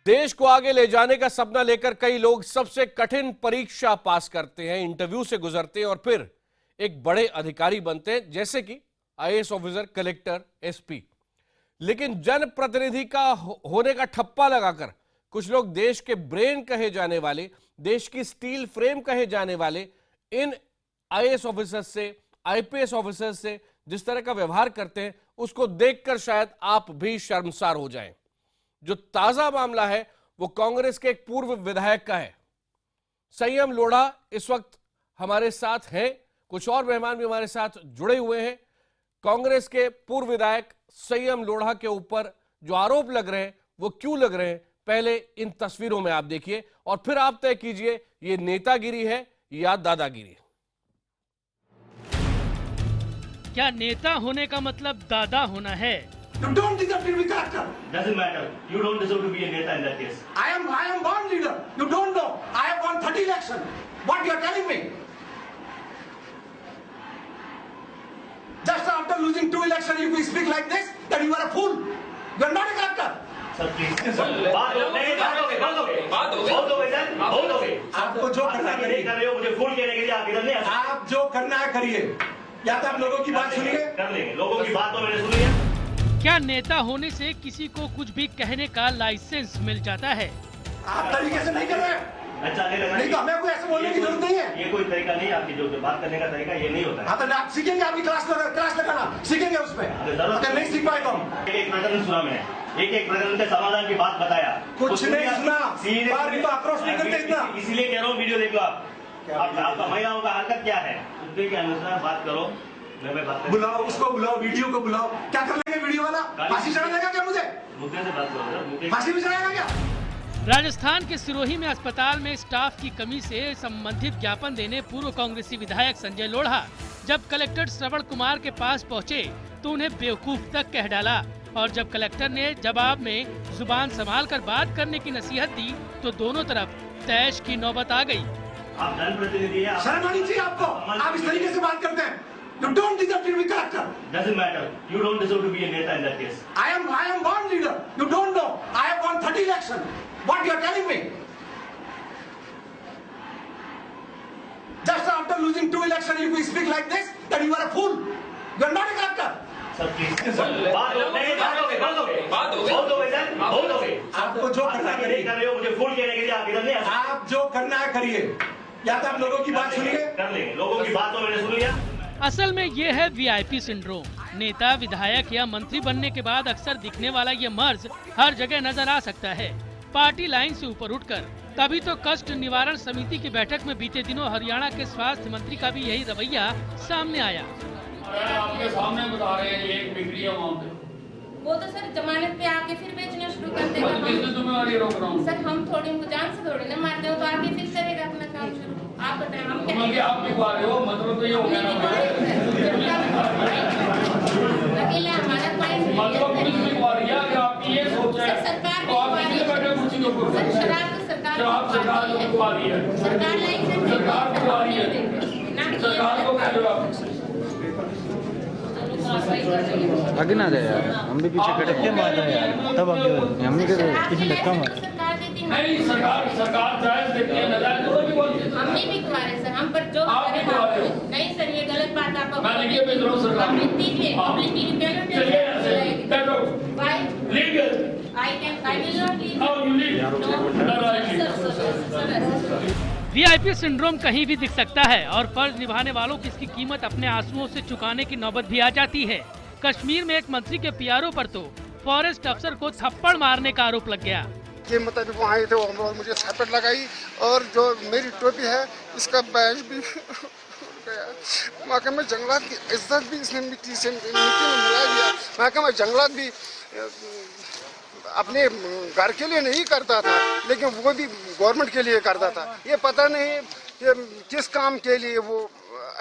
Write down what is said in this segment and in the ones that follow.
देश को आगे ले जाने का सपना लेकर कई लोग सबसे कठिन परीक्षा पास करते हैं, इंटरव्यू से गुजरते हैं और फिर एक बड़े अधिकारी बनते हैं, जैसे कि आईएएस ऑफिसर, कलेक्टर, एसपी। लेकिन जनप्रतिनिधि का होने का ठप्पा लगाकर कुछ लोग देश के ब्रेन कहे जाने वाले, देश की स्टील फ्रेम कहे जाने वाले इन आईएएस ऑफिसर से, आईपीएस ऑफिसर से जिस तरह का व्यवहार करते हैं, उसको देखकर शायद आप भी शर्मसार हो जाएं। जो ताजा मामला है वो कांग्रेस के एक पूर्व विधायक का है। संयम लोढ़ा इस वक्त हमारे साथ हैं, कुछ और मेहमान भी हमारे साथ जुड़े हुए हैं। कांग्रेस के पूर्व विधायक संयम लोढ़ा के ऊपर जो आरोप लग रहे हैं वो क्यों लग रहे हैं, पहले इन तस्वीरों में आप देखिए और फिर आप तय कीजिए ये नेतागिरी है या दादागिरी। क्या नेता होने का मतलब दादा होना है? You don't deserve to be character. Doesn't matter. You don't deserve to be a Neta in that case. I am born leader. You don't know. I have won 30 elections. What you are telling me? Just after losing 2 elections, if you speak like this, then you are a fool. You are not a character. Sir, please. बात हो गई sir, बहुत हो गई। आपको जो करना करिए। कर रहे हो, मुझे फूल कहने के लिए आप इधर नहीं आ। आप जो करना है करिए। या तो आप लोगों की बात सुनिए। कर लेंगे। लोगों की बात तो मैंने सुनी है। क्या नेता होने से किसी को कुछ भी कहने का लाइसेंस मिल जाता है? आप तरीके से नहीं कर रहे हैं। अच्छा नहीं लगा। नहीं तो हमें कोई ऐसे बोलने की जरूरत नहीं है। ये कोई तरीका नहीं है आपकी, जो बात करने का तरीका ये नहीं होता है। हाँ तो आप सीखेंगे, आपकी क्लास लगाना सीखेंगे उसमें। अगर नहीं सीख पाए तो हम एक प्रकरण सुना मैंने, एक प्रकरण के समाधान की बात बताया, कुछ नहीं सुना। बार भी तो आक्रोश नहीं करते इतना। इसीलिए कह रहा हूँ वीडियो देख लो आप। आपका महिलाओं का हरकत क्या है उसके के अनुसार बात करो। मैं बात बुलाओ उसको, बुलाओ वीडियो को बुलाओ। क्या कर लेंगे वीडियो वाला? फांसी चढ़ा देगा क्या मुझे? मुद्दे से बात करो। फांसी भी चढ़ाएगा क्या? राजस्थान के सिरोही में अस्पताल में स्टाफ की कमी से संबंधित ज्ञापन देने पूर्व कांग्रेसी विधायक संजय लोढ़ा जब कलेक्टर श्रवण कुमार के पास पहुंचे तो उन्हें बेवकूफ तक कह डाला और जब कलेक्टर ने जवाब में जुबान संभाल कर बात करने की नसीहत दी तो दोनों तरफ तैश की नौबत आ गई। आप जनप्रतिनिधि हैं, शर्म आनी चाहिए आपको। आप इस तरीके से बात करते हैं। You don't deserve to be character. Doesn't matter. You don't deserve to be a Neta in that case. I am born leader. You don't know. I have won 30 elections. What you are telling me? Just after losing 2 elections, if you speak like this, then you are a fool. You are not a character. Sir please बात हो गई sir, बहुत हो गई। आपको जो करना करिए। कर रहे हो, मुझे फूल कहने के लिए आप इधर नहीं आ। आप जो करना है करिए। या तो आप लोगों की बात सुनिए। कर लेंगे। लोगों की बात तो मैंने सुन लिया। असल में ये है वीआईपी सिंड्रोम। नेता, विधायक या मंत्री बनने के बाद अक्सर दिखने वाला ये मर्ज हर जगह नजर आ सकता है, पार्टी लाइन से ऊपर उठकर। तभी तो कष्ट निवारण समिति की बैठक में बीते दिनों हरियाणा के स्वास्थ्य मंत्री का भी यही रवैया सामने आया। आपके सामने बता रहे हैं, ये एक बिक्री है वहाँ पे। वो तो सर जमानत पे आके फिर बेचना शुरू कर देगा। किसने तुम्हें रोक रहा हूँ? सर हम थोड़ी उनको जान से थोड़ी ना मारते हो, तो आके फिर करेगा अपना काम शुरू। आप बताएं हम क्या? आप लिखवा रहे हो, मतलब तो ये हो गया ना। अकेला हमारा मतलब पुलिस लिखवा रही है कि आपकी ये सोच है। सरकार तो आप किसने बैठे कुर्सी के ऊपर? सर शराब तो सरकार लिखवा रही है। सरकार लाइसेंस सरकार लिखवा रही है। सरकार को कह रहे हो आप। आगे ना जाए यार, हम भी पीछे खड़े क्या मारा है यार, तब आगे हम नहीं कर रहे, किसी धक्का मारा। नहीं सरकार जायज देती है, नाजायज तो भी बोलती है। हम नहीं बिकवा रहे सर, हम पर जो आप बिकवा रहे हो। नहीं सर, ये गलत बात आप मैं लिखिए भेज रहा हूँ सरकार। पब्लिक दीजिए, पब्लिक की चलिए ऐसे बैठो। Why? Legal I will not leave. How you leave? VIP syndrome कहीं भी दिख सकता है और फर्ज निभाने वालों की इसकी कीमत अपने आंसुओं से चुकाने की नौबत भी आ जाती है। कश्मीर में एक मंत्री के पीआरओ पर तो फॉरेस्ट अफसर को थप्पड़ मारने का आरोप लग गया। के मुताबिक वहाँ आए थे और मुझे थप्पड़ लगाई और जो मेरी टोपी है इसका बैज भी गया। महकमा जंगलात की इज्जत भी इसने मिट्टी में मिला दिया। महकमा जंगलात भी अपने घर के लिए नहीं करता था, लेकिन वो भी गवर्नमेंट के लिए करता था। ये पता नहीं कि किस काम के लिए वो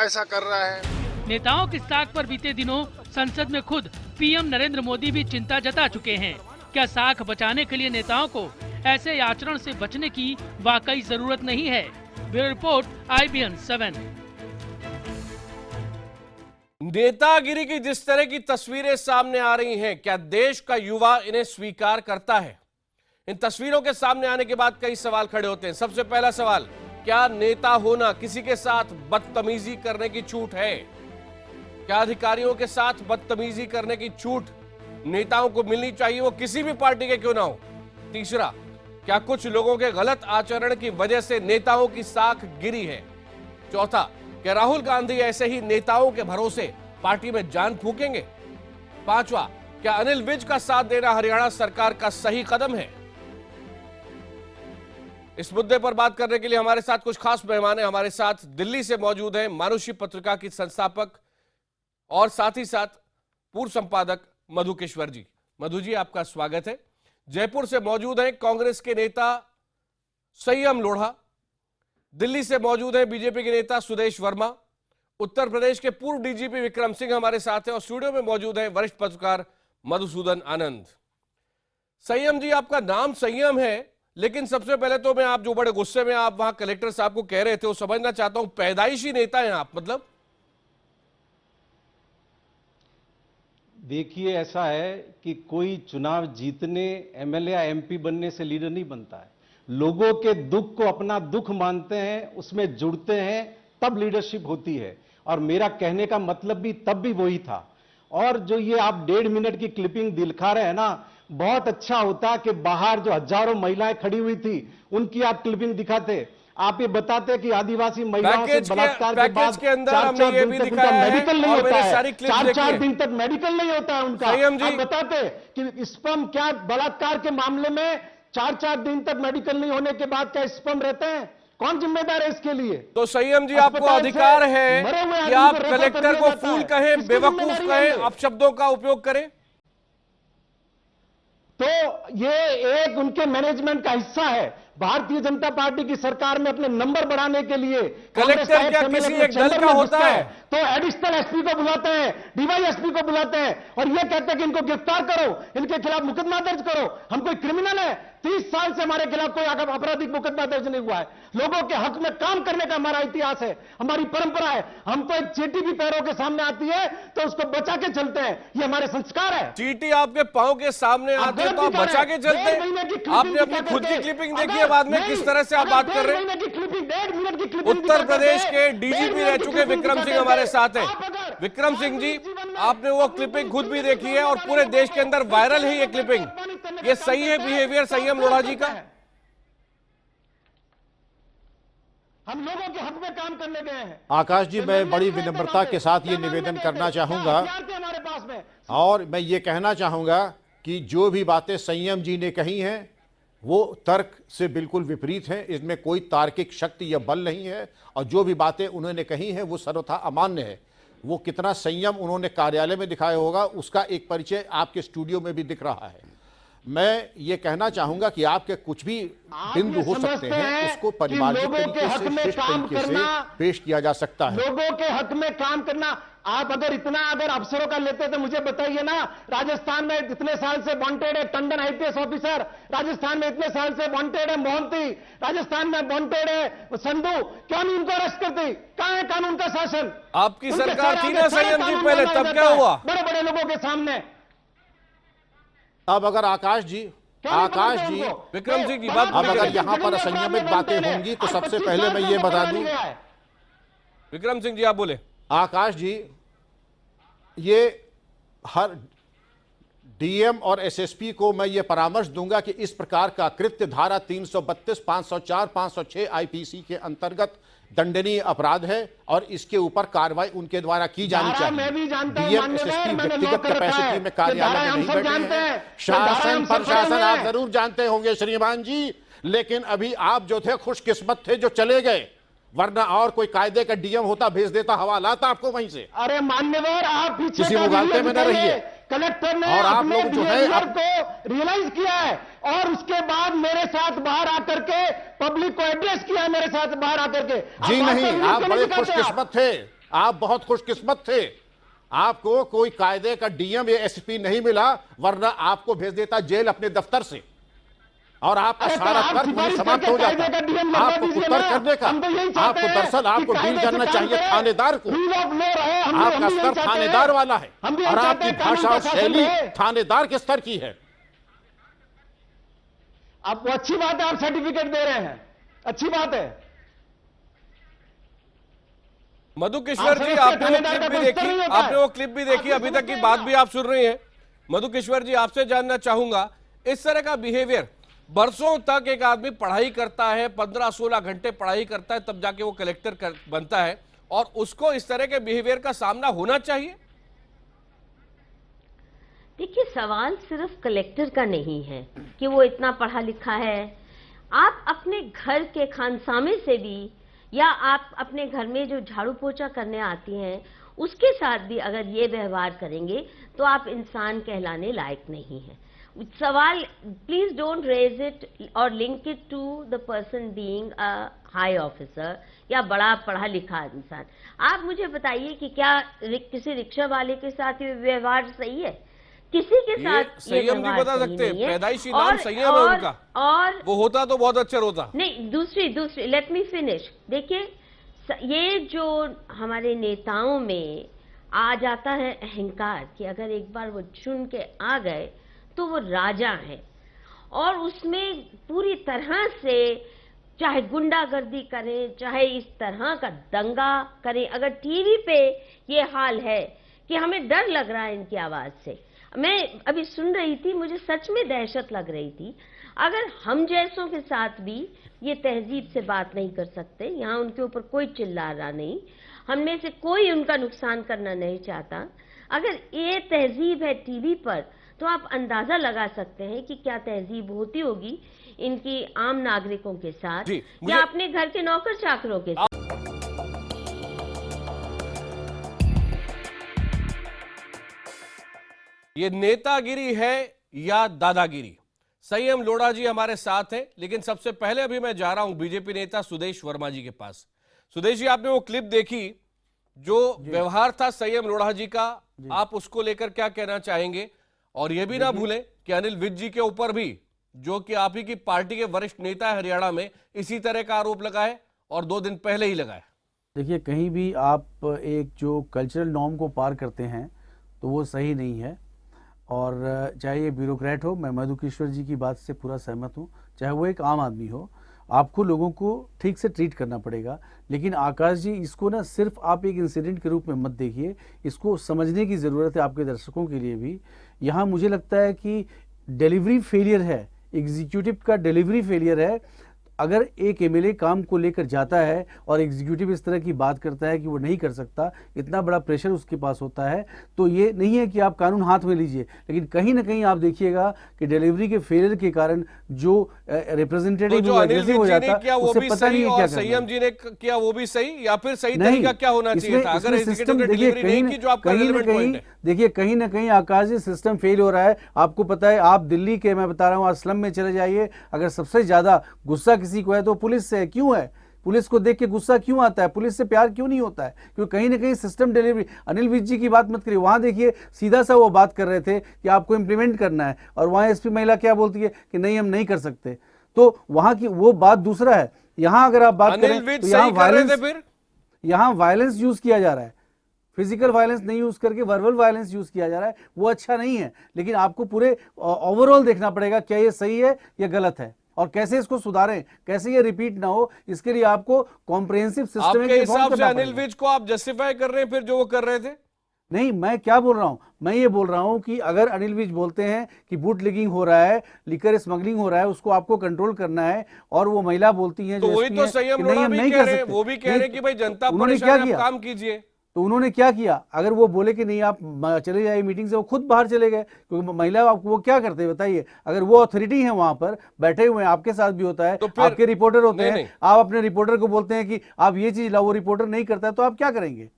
ऐसा कर रहा है। नेताओं की साख पर बीते दिनों संसद में खुद पीएम नरेंद्र मोदी भी चिंता जता चुके हैं। क्या साख बचाने के लिए नेताओं को ऐसे आचरण से बचने की वाकई जरूरत नहीं है? Bureau report, IBN 7। नेतागिरी की जिस तरह की तस्वीरें सामने आ रही हैं, क्या देश का युवा इन्हें स्वीकार करता है? इन तस्वीरों के सामने आने के बाद कई सवाल खड़े होते हैं। सबसे पहला सवाल, क्या नेता होना किसी के साथ बदतमीजी करने की छूट है? क्या अधिकारियों के साथ बदतमीजी करने की छूट नेताओं को मिलनी चाहिए, वो किसी भी पार्टी के क्यों ना हो? तीसरा, क्या कुछ लोगों के गलत आचरण की वजह से नेताओं की साख गिरी है? चौथा, क्या राहुल गांधी ऐसे ही नेताओं के भरोसे पार्टी में जान फूकेंगे? पांचवा, क्या अनिल विज का साथ देना हरियाणा सरकार का सही कदम है? इस मुद्दे पर बात करने के लिए हमारे साथ कुछ खास मेहमान हैं। हमारे साथ दिल्ली से मौजूद हैं मानुषी पत्रिका की संस्थापक और साथ ही साथ पूर्व संपादक मधु किश्वर जी। मधु जी, आपका स्वागत है। जयपुर से मौजूद हैं कांग्रेस के नेता संयम लोढ़ा। दिल्ली से मौजूद हैं बीजेपी के नेता सुदेश वर्मा। उत्तर प्रदेश के पूर्व डीजीपी विक्रम सिंह हमारे साथ हैं और स्टूडियो में मौजूद हैं वरिष्ठ पत्रकार मधुसूदन आनंद। संयम जी, आपका नाम संयम है, लेकिन सबसे पहले तो मैं, आप जो बड़े गुस्से में आप वहां कलेक्टर साहब को कह रहे थे, वो समझना चाहता हूं, पैदाइशी नेता हैं आप? मतलब देखिए, ऐसा है कि कोई चुनाव जीतने, एमएलए या एमपी बनने से लीडर नहीं बनता है। लोगों के दुख को अपना दुख मानते हैं, उसमें जुड़ते हैं, तब लीडरशिप होती है। और मेरा कहने का मतलब भी तब भी वही था। और जो ये आप 1.5 मिनट की क्लिपिंग दिखा रहे हैं ना, बहुत अच्छा होता कि बाहर जो हजारों महिलाएं खड़ी हुई थी उनकी आप क्लिपिंग दिखाते। आप ये बताते कि आदिवासी महिलाओं से बलात्कार के बाद के अंदर हमने ये भी दिखाया है, मेडिकल नहीं होता है, सारी 4 दिन तक मेडिकल नहीं होता है उनका। आप बताते कि स्पर्म, क्या बलात्कार के मामले में 4 दिन तक मेडिकल नहीं होने के बाद क्या स्पर्म रहते हैं? कौन जिम्मेदार है इसके लिए? तो संयम जी, आपको अधिकार है कि आप कलेक्टर को फूल कहें, बेवकूफ कहें, आप शब्दों का उपयोग करें। तो ये एक उनके मैनेजमेंट का हिस्सा है। भारतीय जनता पार्टी की सरकार में अपने नंबर बढ़ाने के लिए कलेक्टर क्या किसी एक दल का होता है? तो एडिशनल एसपी को बुलाते हैं, डीवाईएसपी को बुलाते हैं और ये कहते हैं कि इनको गिरफ्तार करो, इनके खिलाफ मुकदमा दर्ज करो। हम कोई क्रिमिनल है? 30 साल से हमारे खिलाफ कोई आपराधिक मुकदमा दर्ज नहीं हुआ है। लोगों के हक में काम करने का हमारा इतिहास है, हमारी परंपरा है। हम तो एक चींटी भी पैरों के सामने आती है तो उसको बचा के चलते हैं, ये हमारे संस्कार है। चींटी आपके पांव के सामने आती है तो आप बचा के चलते हैं? आपने अपनी खुद की क्लिपिंग देखी है बाद में, किस तरह से आप बात कर रहे हैं? उत्तर प्रदेश के डीजीपी रह चुके विक्रम सिंह हमारे साथ हैं। विक्रम सिंह जी, आपने वो क्लिपिंग खुद भी देखी है और पूरे देश के अंदर वायरल है ये क्लिपिंग। ये सही है बिहेवियर संयम लोढ़ा जी का? हम लोगों के हक में काम करने गए हैं। आकाश जी, मैं बड़ी विनम्रता के साथ ये निवेदन करना चाहूंगा हमारे पास में, और मैं ये कहना चाहूंगा कि जो भी बातें संयम जी ने कही हैं वो तर्क से बिल्कुल विपरीत हैं। इसमें कोई तार्किक शक्ति या बल नहीं है और जो भी बातें उन्होंने कही हैं वो सर्वथा अमान्य है। वो कितना संयम उन्होंने कार्यालय में दिखाया होगा उसका एक परिचय आपके स्टूडियो में भी दिख रहा है। मैं ये कहना चाहूंगा कि आपके कुछ भी बिंदु हो सकते हैं, उसको परिमार्जित तरीके से, शिष्ट तरीके से पेश किया जा सकता है। लोगों के हक में काम करना, आप अगर अफसरों का लेते तो मुझे बताइए ना। राजस्थान में इतने साल से वांटेड है टंडन आईपीएस ऑफिसर, राजस्थान में इतने साल से वांटेड है मोहंती, राजस्थान में वांटेड है संधू, क्यों नहीं उनको अरेस्ट करती? कहां है कानून का शासन? आपकी सरकार थी ना संयम जी पहले, तब क्या हुआ? बड़े बड़े लोगों के सामने। अब अगर आकाश जी विक्रम सिंह जी बात, अब अगर यहाँ पर असंयमित बातें होंगी तो सबसे पहले मैं ये बता दूं, विक्रम सिंह जी आप बोले। आकाश जी, ये हर डीएम और एसएसपी को मैं ये परामर्श दूंगा कि इस प्रकार का कृत्य धारा 332, 504, 506 आईपीसी के अंतर्गत दंडनीय अपराध है और इसके ऊपर कार्रवाई उनके द्वारा की जानी चाहिए। डीएम एसएसपी व्यक्तिगत कैपेसिटी में कार्यालय में नहीं बैठे हैं। शासन प्रशासन आप जरूर जानते होंगे श्रीमान जी, लेकिन अभी आप जो थे खुशकिस्मत थे जो चले गए, वरना और कोई कायदे का डीएम होता भेज देता हवालात आपको वहीं से। अरे मान्यवर, आप पीछे किसी मुगालते में न रहिए। कलेक्टर ने और आप लोग जो है को रियलाइज किया है और उसके बाद मेरे साथ बाहर आकर के पब्लिक को एड्रेस किया है, मेरे साथ बाहर आकर के। जी नहीं, आप बड़े खुशकिस्मत थे, आप बहुत खुशकिस्मत थे। आपको कोई कायदे का डीएम या एसपी नहीं मिला, वरना आपको भेज देता जेल अपने दफ्तर से और आपका सारा तर्क वहीं समाप्त हो जाता। आपको तर्क करने का, आपको दरअसल आपको डील करना चाहिए थानेदार को। आपका स्तर थानेदार वाला है और आपकी भाषा और शैली थानेदार के स्तर की है। आप वो अच्छी बात है, आप सर्टिफिकेट दे रहे हैं, अच्छी बात है। मधु किश्वर जी, आपने वो क्लिप भी देखी, आपने वो क्लिप भी देखी, अभी तक की बात भी आप सुन रही हैं। मधु किश्वर जी, आपसे जानना चाहूंगा, इस तरह का बिहेवियर, बरसों तक एक आदमी पढ़ाई करता है, 15-16 घंटे पढ़ाई करता है, तब जाके वो कलेक्टर बनता है, और उसको इस तरह के बिहेवियर का सामना होना चाहिए? देखिए, सवाल सिर्फ कलेक्टर का नहीं है कि वो इतना पढ़ा लिखा है। आप अपने घर के खानसामे से भी, या आप अपने घर में जो झाड़ू पोछा करने आती हैं उसके साथ भी अगर ये व्यवहार करेंगे तो आप इंसान कहलाने लायक नहीं हैं। सवाल, प्लीज डोंट रेज इट और link it to the person being a high officer या बड़ा पढ़ा लिखा इंसान। आप मुझे बताइए कि क्या किसी रिक्शा वाले के साथ ये व्यवहार सही है? किसी के साथ संयम जी बता सकते हैं, पैदाइशी नाम संयम है उनका, और वो होता तो बहुत अच्छा होता। नहीं, दूसरी लेट मी फिनिश। देखिए, ये जो हमारे नेताओं में आ जाता है अहंकार कि अगर एक बार वो चुन के आ गए तो वो राजा है, और उसमें पूरी तरह से चाहे गुंडागर्दी करें, चाहे इस तरह का दंगा करें। अगर टीवी पे ये हाल है कि हमें डर लग रहा है इनकी आवाज से, मैं अभी सुन रही थी, मुझे सच में दहशत लग रही थी। अगर हम जैसों के साथ भी ये तहजीब से बात नहीं कर सकते, यहाँ उनके ऊपर कोई चिल्ला रहा नहीं, हम में से कोई उनका नुकसान करना नहीं चाहता, अगर ये तहजीब है टीवी पर, तो आप अंदाजा लगा सकते हैं कि क्या तहजीब होती होगी इनकी आम नागरिकों के साथ या अपने घर के नौकर चाकरों के साथ। ये नेतागिरी है या दादागिरी? संयम लोढ़ा जी हमारे साथ हैं, लेकिन सबसे पहले अभी मैं जा रहा हूं बीजेपी नेता सुदेश वर्मा जी के पास। सुदेश जी, आपने वो क्लिप देखी, जो व्यवहार था संयम लोढ़ा जी का, आप उसको लेकर क्या कहना चाहेंगे? और यह भी ना भूलें कि अनिल विज जी के ऊपर भी, जो कि आप ही की पार्टी के वरिष्ठ नेता है हरियाणा में, इसी तरह का आरोप लगा है और 2 दिन पहले ही लगा है। देखिए, कहीं भी आप एक जो कल्चरल नॉर्म को पार करते हैं तो वो सही नहीं है, और चाहे ये ब्यूरोक्रेट हो, मैं मधु किश्वर जी की बात से पूरा सहमत हूँ, चाहे वो एक आम आदमी हो, आपको लोगों को ठीक से ट्रीट करना पड़ेगा। लेकिन आकाश जी, इसको ना सिर्फ आप एक इंसिडेंट के रूप में मत देखिए, इसको समझने की ज़रूरत है आपके दर्शकों के लिए भी। यहाँ मुझे लगता है कि डिलीवरी फेलियर है, एग्जीक्यूटिव का डिलीवरी फेलियर है। अगर एक एमएलए काम को लेकर जाता है और एग्जीक्यूटिव इस तरह की बात करता है कि वो नहीं कर सकता, इतना बड़ा प्रेशर उसके पास होता है, तो ये नहीं है कि आप कानून हाथ में लीजिए, लेकिन कहीं ना कहीं आप देखिएगा कि डिलीवरी के फेलियर के कारण जो रिप्रेजेंटेटिव तो हो जाता है, उसे पता नहीं है क्या संयम जी ने किया वो भी सही, या फिर सही तरीका क्या होना चाहिए था? अगर एग्जीक्यूटिव ने डिलीवरी नहीं की, जो आपका रिलेवेंट पॉइंट है। देखिए, कहीं ना कहीं आकाश जी सिस्टम फेल हो रहा है। आपको पता है, आप दिल्ली के, मैं बता रहा हूँ, असलम में चले जाइए, अगर सबसे ज्यादा गुस्सा किसी को है तो पुलिस से है। क्यों है? पुलिस को देख के गुस्सा क्यों आता है? पुलिस से प्यार क्यों नहीं होता है? क्योंकि कहीं ना कहीं सिस्टम डिलीवरी। अनिल विज जी की बात मत करिए, वहां देखिए सीधा सा वो बात कर रहे थे कि आपको इंप्लीमेंट करना है, और वहां एसपी महिला क्या बोलती है कि नहीं, हम नहीं कर सकते। तो वहां की वो बात दूसरा है। यहां अगर आप बात करें तो यहाँ वायलेंस यूज किया जा रहा है, फिजिकल वायलेंस नहीं यूज करके वर्बल वायलेंस यूज किया जा रहा है, वो अच्छा नहीं है। लेकिन आपको पूरे ओवरऑल देखना पड़ेगा, क्या ये सही है या गलत है, और कैसे इसको सुधारें, कैसे ये रिपीट ना हो। इसके लिए आपको कॉम्प्रिहेंसिव सिस्टम के हिसाब से अनिल विज को आप जस्टिफाई कर रहे हैं फिर जो वो कर रहे थे? नहीं, मैं क्या बोल रहा हूं, मैं ये बोल रहा हूं कि अगर अनिल विज बोलते हैं कि बूट लिगिंग हो रहा है, लिकर स्मगलिंग हो रहा है, उसको आपको कंट्रोल करना है, और वो महिला बोलती हैं, तो वही तो संयम लोढ़ा भी कह रहे हैं, वो भी कह रहे हैं कि भाई जनता परेशान है, काम कीजिए। तो उन्होंने क्या किया? अगर वो बोले कि नहीं आप चले जाइए मीटिंग से, वो खुद बाहर चले गए। क्योंकि महिला आपको वो क्या करते हैं बताइए? अगर वो अथॉरिटी है वहां पर बैठे हुए हैं, आपके साथ भी होता है, तो आपके रिपोर्टर होते हैं, आप अपने रिपोर्टर को बोलते हैं कि आप ये चीज लाओ, वो रिपोर्टर नहीं करता है, तो आप क्या करेंगे?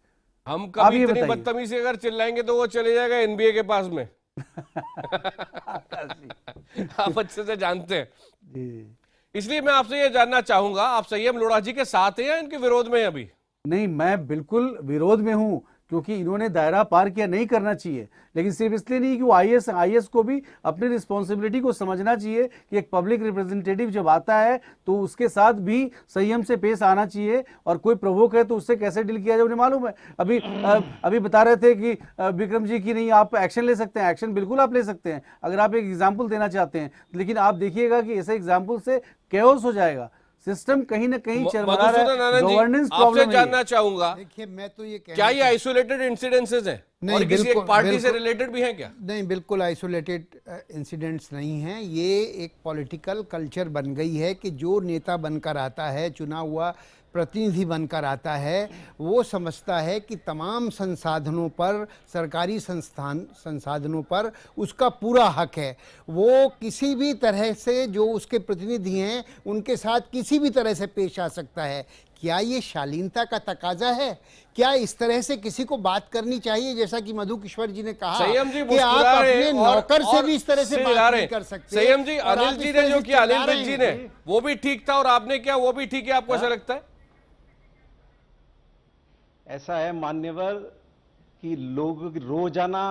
हम कभी इतनी बदतमीजी अगर चिल्लाएंगे तो वो चले जाएगा एनबीए के पास में। आप अच्छे से जानते हैं, इसलिए मैं आपसे ये जानना चाहूंगा, आप संयम लोढ़ा जी के साथ हैं या इनके विरोध में हैं अभी? नहीं, मैं बिल्कुल विरोध में हूं, क्योंकि इन्होंने दायरा पार किया, नहीं करना चाहिए। लेकिन सिर्फ इसलिए नहीं कि वो आईएएस को भी अपनी रिस्पॉन्सिबिलिटी को समझना चाहिए कि एक पब्लिक रिप्रेजेंटेटिव जब आता है तो उसके साथ भी संयम से पेश आना चाहिए, और कोई प्रवोक है तो उससे कैसे डील किया जाए उन्हें मालूम है। अभी बता रहे थे कि विक्रम जी की नहीं, आप एक्शन ले सकते हैं, एक्शन बिल्कुल आप ले सकते हैं अगर आप एक एग्जाम्पल देना चाहते हैं, लेकिन आप देखिएगा कि ऐसे एग्जाम्पल से कैओस हो जाएगा, सिस्टम कहीं ना कहीं चरमरा रहा है, गवर्नेंस प्रॉब्लम है। आपसे जानना चाहूंगा, देखिए मैं तो ये क्या ये आइसोलेटेड इंसिडेंसेस हैं और किसी एक पार्टी से रिलेटेड भी हैं क्या? नहीं, बिल्कुल आइसोलेटेड इंसिडेंट्स नहीं हैं। ये एक पॉलिटिकल कल्चर बन गई है कि जो नेता बनकर आता है, चुना हुआ प्रतिनिधि बनकर आता है, वो समझता है कि तमाम संसाधनों पर, सरकारी संसाधनों पर उसका पूरा हक है। वो किसी भी तरह से जो उसके प्रतिनिधि हैं उनके साथ किसी भी तरह से पेश आ सकता है। क्या ये शालीनता का तकाजा है? क्या इस तरह से किसी को बात करनी चाहिए? जैसा कि मधु किश्वर जी ने कहा कि आप अपने नौकर से भी इस तरह से बात नहीं कर सकते। संयम जी, अनिल जी ने जो किया, अनिल विज जी ने, वो भी ठीक था और आपने क्या वो भी ठीक है, आपको ऐसा लगता है? ऐसा है मान्यवर कि लोग रोजाना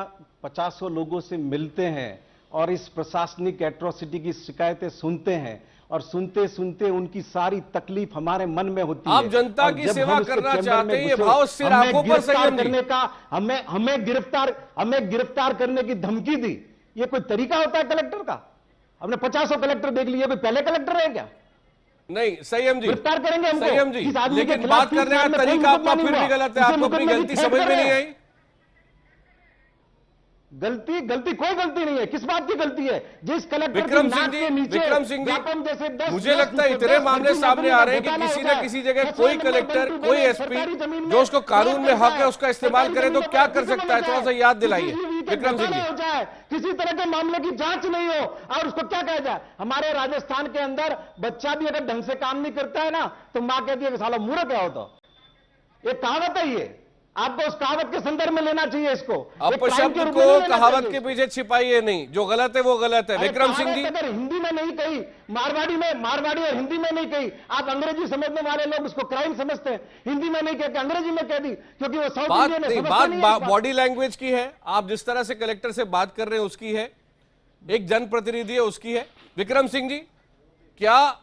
50 लोगों से मिलते हैं और इस प्रशासनिक एट्रोसिटी की शिकायतें सुनते हैं, और सुनते सुनते उनकी सारी तकलीफ हमारे मन में होती है। आप जनता की सेवा करना चाहते हैं, ये भाव सिर आंखों पर संयम करने का हमें गिरफ्तार करने की धमकी दी, ये कोई तरीका होता है कलेक्टर का? हमने 50 कलेक्टर देख लिए, अभी पहले कलेक्टर है क्या? नहीं संयम जी, गिरफ्तार करेंगे हमको। संयम जी, लेकिन बात करने का तरीका आपका फिर भी गलत है। आपको अपनी गलती समझ में नहीं आई? गलती कोई गलती नहीं है। किस बात की गलती है? जिस कलेक्टर विक्रम सिंह जी, मुझे लगता है इतने मामले सामने आ रहे हैं कि किसी न किसी जगह कोई कलेक्टर, कोई एसपी जो उसको कानून में हक है उसका इस्तेमाल करे तो क्या कर सकता है? थोड़ा सा याद दिलाइए विक्रम सिंह जी। किसी तरह के मामले की जांच नहीं हो और उसको क्या कहा जाए? हमारे राजस्थान के अंदर बच्चा भी अगर ढंग से काम नहीं करता है ना तो मां कहती है कि साला मूर्ख है। हो तो ये कहावत है, ये आपको उस कहावत के संदर्भ में लेना चाहिए इसको। अपशब्द को कहावत के पीछे छिपाइए नहीं, जो गलत है वो गलत है। विक्रम सिंह जी, अगर हिंदी में नहीं कही, मारवाड़ी और हिंदी में नहीं कही, आप अंग्रेजी समझने वाले लोग उसको क्राइम समझते हैं। हिंदी में नहीं कहते, अंग्रेजी में कह दी, क्योंकि वो साउथ इंडियन है। बात बॉडी लैंग्वेज की है, आप जिस तरह से कलेक्टर से बात कर रहे हैं उसकी है, एक जनप्रतिनिधि है उसकी है। विक्रम सिंह जी, क्या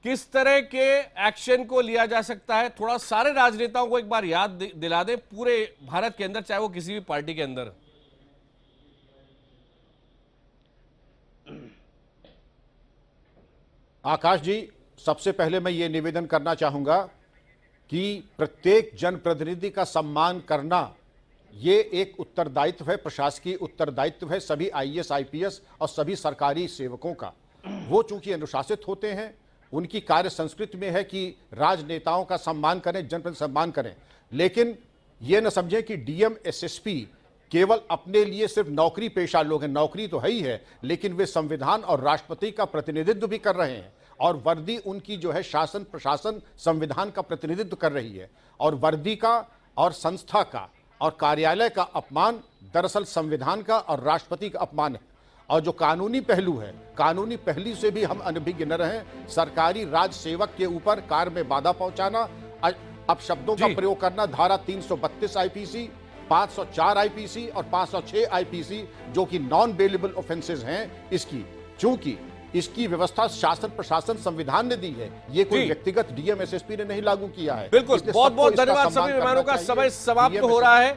किस तरह के एक्शन को लिया जा सकता है? थोड़ा सारे राजनेताओं को एक बार याद दिला दें, पूरे भारत के अंदर, चाहे वो किसी भी पार्टी के अंदर। आकाश जी, सबसे पहले मैं ये निवेदन करना चाहूंगा कि प्रत्येक जनप्रतिनिधि का सम्मान करना ये एक उत्तरदायित्व है, प्रशासकीय उत्तरदायित्व है सभी आईएएस, आईपीएस और सभी सरकारी सेवकों का। वो चूंकि अनुशासित होते हैं, उनकी कार्य संस्कृति में है कि राजनेताओं का सम्मान करें, जनप्रतिनिधि सम्मान करें, लेकिन ये न समझें कि डीएम, एसएसपी केवल अपने लिए सिर्फ नौकरी पेशा लोग हैं। नौकरी तो है ही है, लेकिन वे संविधान और राष्ट्रपति का प्रतिनिधित्व भी कर रहे हैं, और वर्दी उनकी जो है शासन, प्रशासन, संविधान का प्रतिनिधित्व कर रही है। और वर्दी का और संस्था का और कार्यालय का अपमान दरअसल संविधान का और राष्ट्रपति का अपमान है। और जो कानूनी पहलू है, कानूनी पहलू से भी हम अनभिज्ञ न रहें। सरकारी राज सेवक के ऊपर कार्य में बाधा पहुंचाना, अब शब्दों का प्रयोग करना, धारा 332 आईपीसी, 504 आईपीसी और 506 आईपीसी जो कि नॉन बेलेबल ऑफेंसेस हैं, इसकी चूंकि इसकी व्यवस्था शासन, प्रशासन, संविधान ने दी है, ये कोई व्यक्तिगत डीएम, एसएसपी ने नहीं लागू किया है। बिल्कुल, बहुत बहुत धन्यवाद। सभी मेहमानों का समय समाप्त हो रहा है,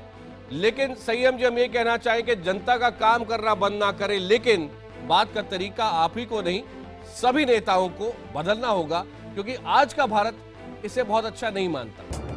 लेकिन संयम जी, हम ये कहना चाहें कि जनता का काम करना बंद ना करें, लेकिन बात का तरीका आप ही को नहीं, सभी नेताओं को बदलना होगा, क्योंकि आज का भारत इसे बहुत अच्छा नहीं मानता।